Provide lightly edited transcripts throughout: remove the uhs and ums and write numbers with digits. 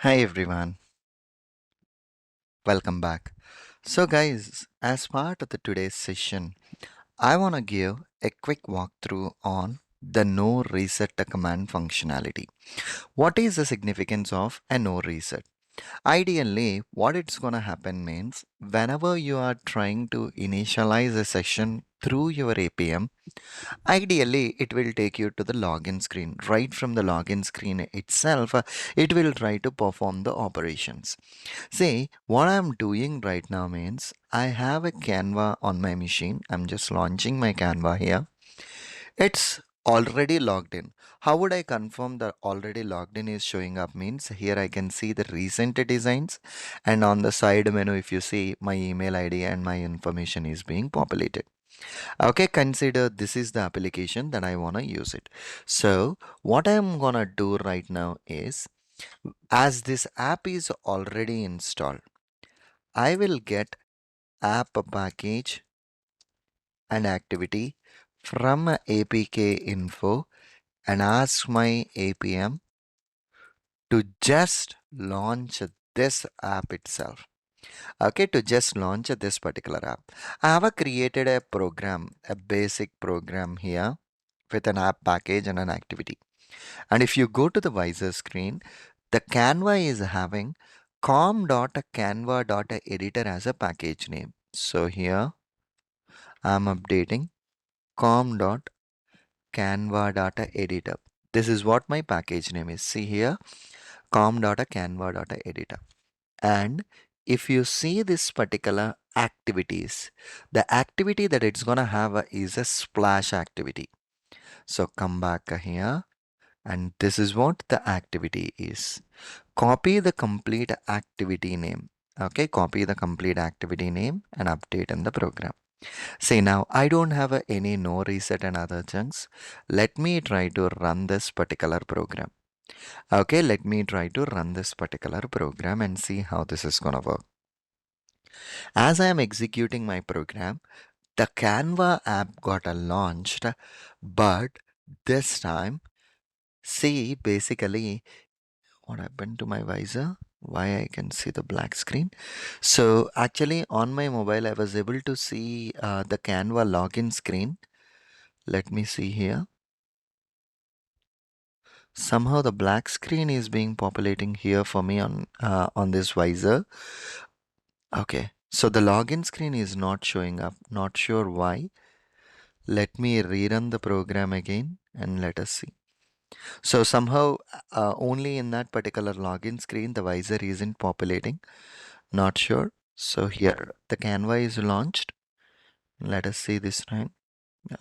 Hi everyone, welcome back. So, guys, as part of the today's session, I want to give a quick walkthrough on the no reset command functionality. What is the significance of a no reset? Ideally, what it's going to happen means whenever you are trying to initialize a session through your APM, ideally, it will take you to the login screen. Right from the login screen itself, it will try to perform the operations. See, what I'm doing right now means I have a Canva on my machine. I'm just launching my Canva here. It's already logged in. How would I confirm that already logged in is showing up means here I can see the recent designs, and on the side menu if you see my email ID and my information is being populated. Okay, consider this is the application that I want to use it. So what I'm gonna do right now is as this app is already installed, I will get app package and activity from APK info and ask my APM to just launch this app itself. Okay, to just launch this particular app. I have created a program, a basic program here with an app package and an activity. And if you go to the Visor screen, the Canva is having com.canva.editor as a package name. So here I'm updating com.canva.editor. This is what my package name is. See here, com.canva.editor. And if you see this particular activities, the activity that it's gonna have is a splash activity. So come back here, and this is what the activity is. Copy the complete activity name. Okay, copy the complete activity name and update in the program. See now, I don't have any no reset and other chunks. Let me try to run this particular program. Okay, let me try to run this particular program and see how this is gonna work. As I am executing my program, the Canva app got launched, but this time, see basically what happened to my visor, why I can see the black screen. So actually on my mobile I was able to see the Canva login screen. Let me see here. Somehow the black screen is being populating here for me on this visor. Okay, so the login screen is not showing up. Not sure why. Let me rerun the program again and let us see. So somehow only in that particular login screen the visor isn't populating. Not sure. So here the Canva is launched. Let us see this time.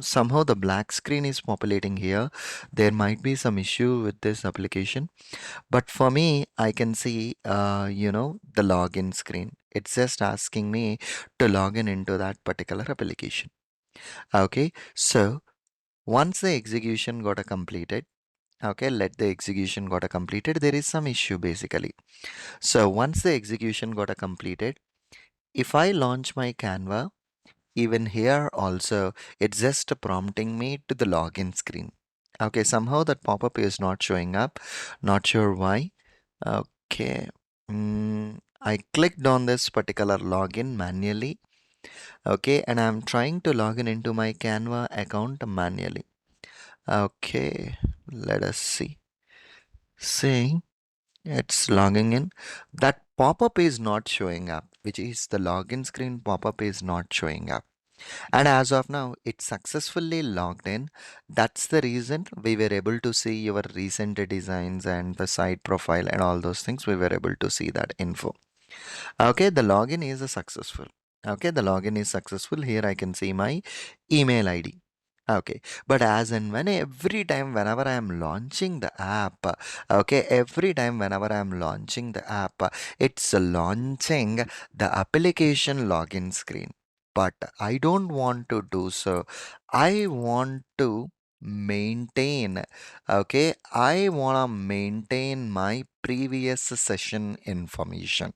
Somehow the black screen is populating here. There might be some issue with this application. But for me, I can see, the login screen. It's just asking me to log in into that particular application. Okay, so once the execution got completed, okay, let the execution got completed. There is some issue basically. So once the execution got completed, if I launch my Canva, even here also, it's just prompting me to the login screen. Okay, somehow that pop-up is not showing up. Not sure why. Okay. I clicked on this particular login manually. Okay, and I'm trying to log in into my Canva account manually. Okay, let us see. See, it's logging in. That pop-up is not showing up, which is the login screen pop-up is not showing up. And as of now, it's successfully logged in. That's the reason we were able to see your recent designs and the site profile and all those things. We were able to see that info. Okay, the login is a successful. Okay, the login is successful. Here I can see my email ID. Okay, but as and when every time whenever I am launching the app, okay, every time whenever I am launching the app, it's launching the application login screen. But I don't want to do so. I want to maintain, okay, I want to maintain my previous session information.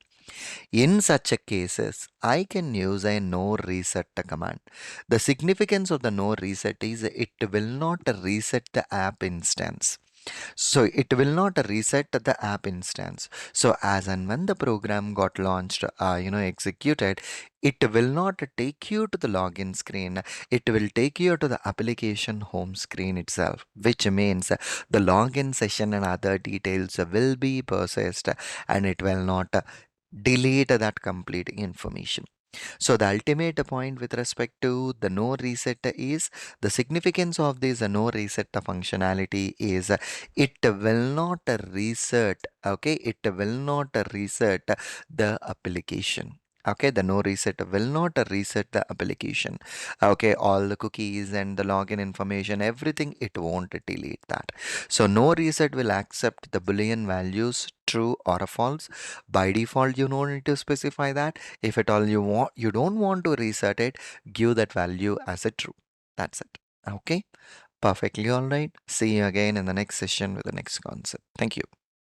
In such a cases, I can use a no reset command. The significance of the no reset is it will not reset the app instance. So it will not reset the app instance. So as and when the program got launched, executed, it will not take you to the login screen. It will take you to the application home screen itself, which means the login session and other details will be processed, and it will not delete that complete information. So the ultimate point with respect to the no reset is the significance of this no reset functionality is it will not reset, okay, it will not reset the application. Okay, the no reset will not reset the application. Okay, all the cookies and the login information, everything, it won't delete that. So no reset will accept the boolean values true or false. By default, you don't need to specify that. If at all you don't want to reset it, give that value as a true. That's it. Okay, perfectly all right. See you again in the next session with the next concept. Thank you.